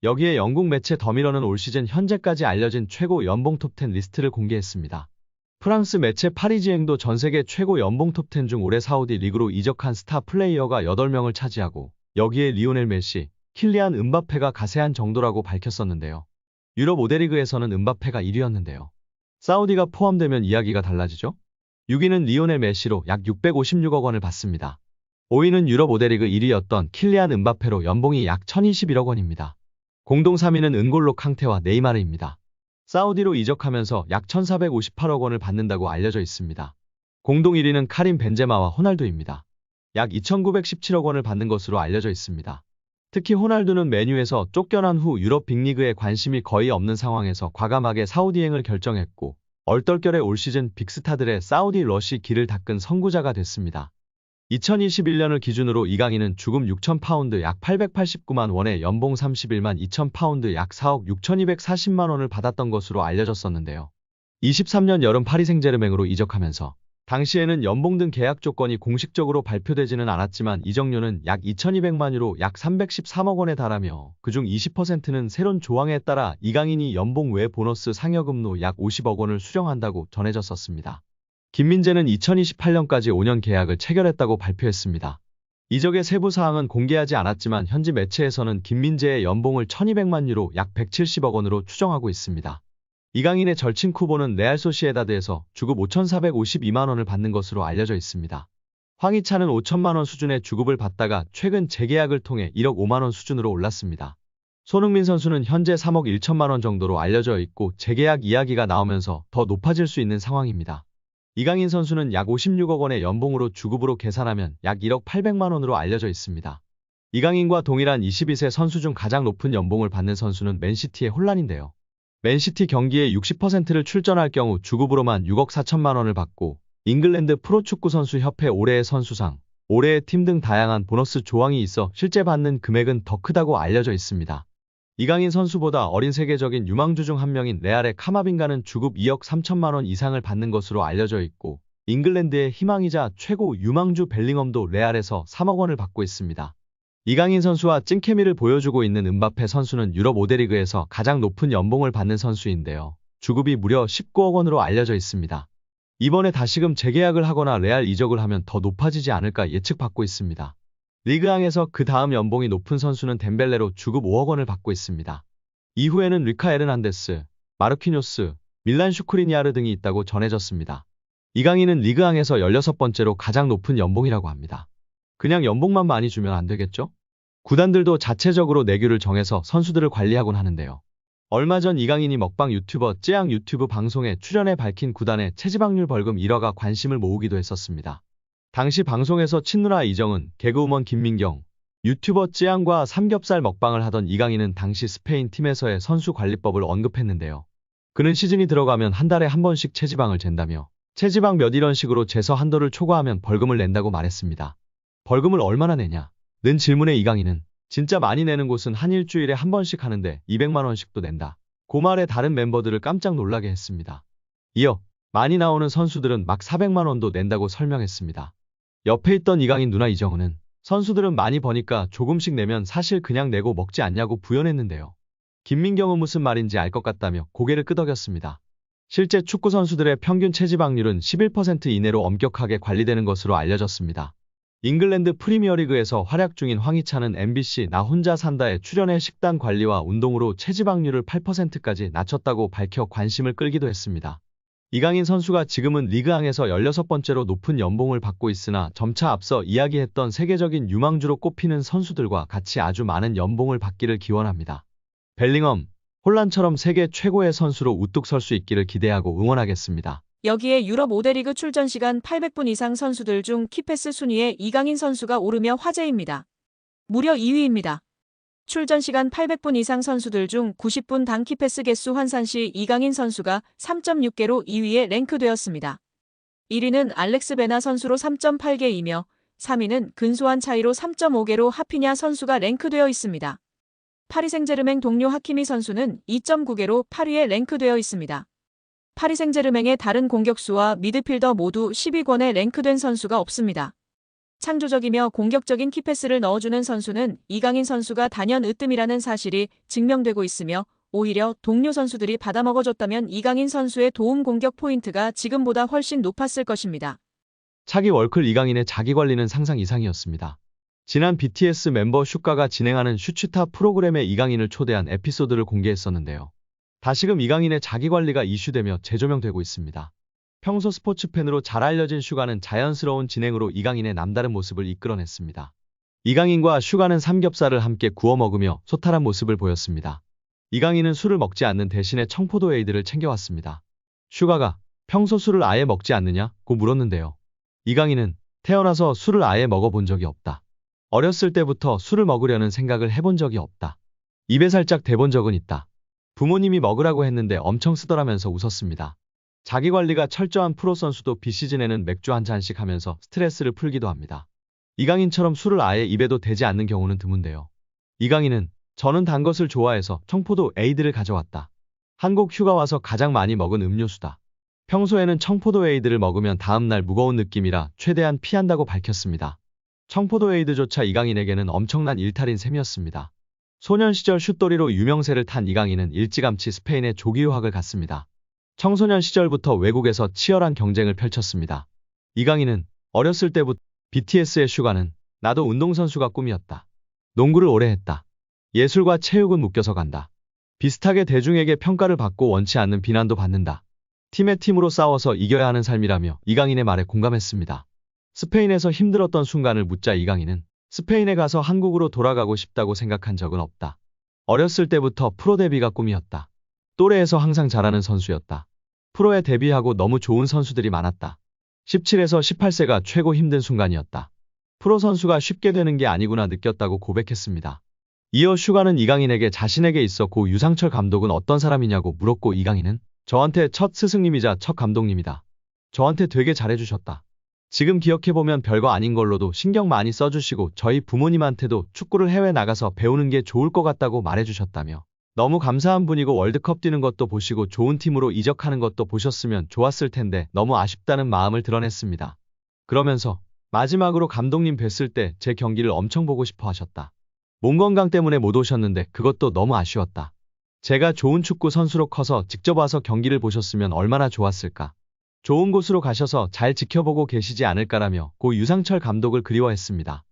여기에 영국 매체 더미러는 올 시즌 현재까지 알려진 최고 연봉 톱10 리스트를 공개했습니다. 프랑스 매체 파리지앵도 전세계 최고 연봉 톱10 중 올해 사우디 리그로 이적한 스타 플레이어가 8명을 차지하고 여기에 리오넬 메시, 킬리안 음바페가 가세한 정도라고 밝혔었는데요. 유럽 5대 리그에서는 음바페가 1위였는데요. 사우디가 포함되면 이야기가 달라지죠? 6위는 리오넬 메시로 약 656억 원을 받습니다. 5위는 유럽 5대 리그 1위였던 킬리안 음바페로 연봉이 약 1021억 원입니다. 공동 3위는 은골로 캉테와 네이마르입니다. 사우디로 이적하면서 약 1458억 원을 받는다고 알려져 있습니다. 공동 1위는 카림 벤제마와 호날두입니다. 약 2917억 원을 받는 것으로 알려져 있습니다. 특히 호날두는 맨유에서 쫓겨난 후 유럽 빅리그에 관심이 거의 없는 상황에서 과감하게 사우디행을 결정했고 얼떨결에 올 시즌 빅스타들의 사우디 러쉬 길을 닦은 선구자가 됐습니다. 2021년을 기준으로 이강인은 주급 6,000파운드 약 889만 원에 연봉 31만 2,000파운드 약 4억 6,240만 원을 받았던 것으로 알려졌었는데요. 23년 여름 파리 생제르맹으로 이적하면서 당시에는 연봉 등 계약 조건이 공식적으로 발표되지는 않았지만 이적료는 약 2,200만 유로 약 313억 원에 달하며 그중 20%는 새로운 조항에 따라 이강인이 연봉 외 보너스 상여금로 약 50억 원을 수령한다고 전해졌었습니다. 김민재는 2028년까지 5년 계약을 체결했다고 발표했습니다. 이적의 세부 사항은 공개하지 않았지만 현지 매체에서는 김민재의 연봉을 1,200만 유로 약 170억 원으로 추정하고 있습니다. 이강인의 절친 쿠보는 레알 소시에다드에서 주급 5,452만 원을 받는 것으로 알려져 있습니다. 황희찬은 5천만 원 수준의 주급을 받다가 최근 재계약을 통해 1억 5만 원 수준으로 올랐습니다. 손흥민 선수는 현재 3억 1천만 원 정도로 알려져 있고 재계약 이야기가 나오면서 더 높아질 수 있는 상황입니다. 이강인 선수는 약 56억 원의 연봉으로 주급으로 계산하면 약 1억 800만 원으로 알려져 있습니다. 이강인과 동일한 22세 선수 중 가장 높은 연봉을 받는 선수는 맨시티의 혼란인데요. 맨시티 경기에 60%를 출전할 경우 주급으로만 6억 4천만 원을 받고 잉글랜드 프로축구 선수 협회 올해의 선수상, 올해의 팀 등 다양한 보너스 조항이 있어 실제 받는 금액은 더 크다고 알려져 있습니다. 이강인 선수보다 어린 세계적인 유망주 중 한 명인 레알의 카마빈가는 주급 2억 3천만 원 이상을 받는 것으로 알려져 있고 잉글랜드의 희망이자 최고 유망주 벨링엄도 레알에서 3억 원을 받고 있습니다. 이강인 선수와 찐케미를 보여주고 있는 음바페 선수는 유럽 5대 리그에서 가장 높은 연봉을 받는 선수인데요. 주급이 무려 19억 원으로 알려져 있습니다. 이번에 다시금 재계약을 하거나 레알 이적을 하면 더 높아지지 않을까 예측받고 있습니다. 리그앙에서 그 다음 연봉이 높은 선수는 덴벨레로 주급 5억 원을 받고 있습니다. 이후에는 리카 에르난데스, 마르퀴뇨스, 밀란 슈크리니아르 등이 있다고 전해졌습니다. 이강인은 리그앙에서 16번째로 가장 높은 연봉이라고 합니다. 그냥 연봉만 많이 주면 안 되겠죠? 구단들도 자체적으로 내규를 정해서 선수들을 관리하곤 하는데요. 얼마 전 이강인이 먹방 유튜버 쯔양 유튜브 방송에 출연해 밝힌 구단의 체지방률 벌금 1억가 관심을 모으기도 했었습니다. 당시 방송에서 친누나 이정은, 개그우먼 김민경, 유튜버 쯔양과 삼겹살 먹방을 하던 이강인은 당시 스페인 팀에서의 선수 관리법을 언급했는데요. 그는 시즌이 들어가면 한 달에 한 번씩 체지방을 잰다며 체지방 몇 일원씩으로 재서 한도를 초과하면 벌금을 낸다고 말했습니다. 벌금을 얼마나 내냐? 는 질문에 이강인은 진짜 많이 내는 곳은 한 일주일에 한 번씩 하는데 200만 원씩도 낸다. 그 말에 다른 멤버들을 깜짝 놀라게 했습니다. 이어 많이 나오는 선수들은 막 400만 원도 낸다고 설명했습니다. 옆에 있던 이강인 누나 이정은은 선수들은 많이 버니까 조금씩 내면 사실 그냥 내고 먹지 않냐고 부연했는데요. 김민경은 무슨 말인지 알 것 같다며 고개를 끄덕였습니다. 실제 축구 선수들의 평균 체지방률은 11% 이내로 엄격하게 관리되는 것으로 알려졌습니다. 잉글랜드 프리미어리그에서 활약 중인 황희찬은 MBC 나 혼자 산다에 출연해 식단 관리와 운동으로 체지방률을 8%까지 낮췄다고 밝혀 관심을 끌기도 했습니다. 이강인 선수가 지금은 리그앙에서 16번째로 높은 연봉을 받고 있으나 점차 앞서 이야기했던 세계적인 유망주로 꼽히는 선수들과 같이 아주 많은 연봉을 받기를 기원합니다. 벨링엄, 홀란처럼 세계 최고의 선수로 우뚝 설 수 있기를 기대하고 응원하겠습니다. 여기에 유럽 5대 리그 출전 시간 800분 이상 선수들 중 키패스 순위에 이강인 선수가 오르며 화제입니다. 무려 2위입니다. 출전 시간 800분 이상 선수들 중 90분 당 키패스 개수 환산 시 이강인 선수가 3.6개로 2위에 랭크되었습니다. 1위는 알렉스 베나 선수로 3.8개이며 3위는 근소한 차이로 3.5개로 하피냐 선수가 랭크되어 있습니다. 파리 생제르맹 동료 하키미 선수는 2.9개로 8위에 랭크되어 있습니다. 파리 생제르맹의 다른 공격수와 미드필더 모두 10위권에 랭크된 선수가 없습니다. 창조적이며 공격적인 키패스를 넣어주는 선수는 이강인 선수가 단연 으뜸이라는 사실이 증명되고 있으며 오히려 동료 선수들이 받아먹어줬다면 이강인 선수의 도움 공격 포인트가 지금보다 훨씬 높았을 것입니다. 차기 월클 이강인의 자기관리는 상상 이상이었습니다. 지난 BTS 멤버 슈가가 진행하는 슈츠타 프로그램에 이강인을 초대한 에피소드를 공개했었는데요. 다시금 이강인의 자기관리가 이슈되며 재조명되고 있습니다. 평소 스포츠 팬으로 잘 알려진 슈가는 자연스러운 진행으로 이강인의 남다른 모습을 이끌어냈습니다. 이강인과 슈가는 삼겹살을 함께 구워 먹으며 소탈한 모습을 보였습니다. 이강인은 술을 먹지 않는 대신에 청포도 에이드를 챙겨왔습니다. 슈가가 평소 술을 아예 먹지 않느냐고 물었는데요. 이강인은 태어나서 술을 아예 먹어본 적이 없다. 어렸을 때부터 술을 먹으려는 생각을 해본 적이 없다. 입에 살짝 대본 적은 있다. 부모님이 먹으라고 했는데 엄청 쓰더라면서 웃었습니다. 자기관리가 철저한 프로 선수도 비시즌에는 맥주 한 잔씩 하면서 스트레스를 풀기도 합니다. 이강인처럼 술을 아예 입에도 대지 않는 경우는 드문데요. 이강인은 저는 단 것을 좋아해서 청포도 에이드를 가져왔다. 한국 휴가 와서 가장 많이 먹은 음료수다. 평소에는 청포도 에이드를 먹으면 다음날 무거운 느낌이라 최대한 피한다고 밝혔습니다. 청포도 에이드조차 이강인에게는 엄청난 일탈인 셈이었습니다. 소년 시절 슛돌이로 유명세를 탄 이강인은 일찌감치 스페인에 조기 유학을 갔습니다. 청소년 시절부터 외국에서 치열한 경쟁을 펼쳤습니다. 이강인은 어렸을 때부터 BTS의 슈가는 나도 운동선수가 꿈이었다. 농구를 오래 했다. 예술과 체육은 묶여서 간다. 비슷하게 대중에게 평가를 받고 원치 않는 비난도 받는다. 팀의 팀으로 싸워서 이겨야 하는 삶이라며 이강인의 말에 공감했습니다. 스페인에서 힘들었던 순간을 묻자 이강인은 스페인에 가서 한국으로 돌아가고 싶다고 생각한 적은 없다. 어렸을 때부터 프로 데뷔가 꿈이었다. 또래에서 항상 잘하는 선수였다. 프로에 데뷔하고 너무 좋은 선수들이 많았다. 17에서 18세가 최고 힘든 순간이었다. 프로 선수가 쉽게 되는 게 아니구나 느꼈다고 고백했습니다. 이어 슈가는 이강인에게 자신에게 있어 고 유상철 감독은 어떤 사람이냐고 물었고 이강인은 저한테 첫 스승님이자 첫 감독님이다. 저한테 되게 잘해주셨다. 지금 기억해보면 별거 아닌 걸로도 신경 많이 써주시고 저희 부모님한테도 축구를 해외 나가서 배우는 게 좋을 것 같다고 말해주셨다며 너무 감사한 분이고 월드컵 뛰는 것도 보시고 좋은 팀으로 이적하는 것도 보셨으면 좋았을 텐데 너무 아쉽다는 마음을 드러냈습니다. 그러면서 마지막으로 감독님 뵀을 때 제 경기를 엄청 보고 싶어 하셨다. 몸 건강 때문에 못 오셨는데 그것도 너무 아쉬웠다. 제가 좋은 축구 선수로 커서 직접 와서 경기를 보셨으면 얼마나 좋았을까. 좋은 곳으로 가셔서 잘 지켜보고 계시지 않을까라며 고 유상철 감독을 그리워했습니다.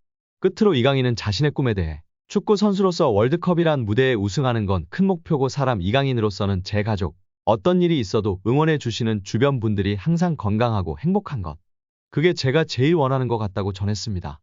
끝으로 이강인은 자신의 꿈에 대해 축구 선수로서 월드컵이란 무대에 우승하는 건 큰 목표고 사람 이강인으로서는 제 가족, 어떤 일이 있어도 응원해 주시는 주변 분들이 항상 건강하고 행복한 것. 그게 제가 제일 원하는 것 같다고 전했습니다.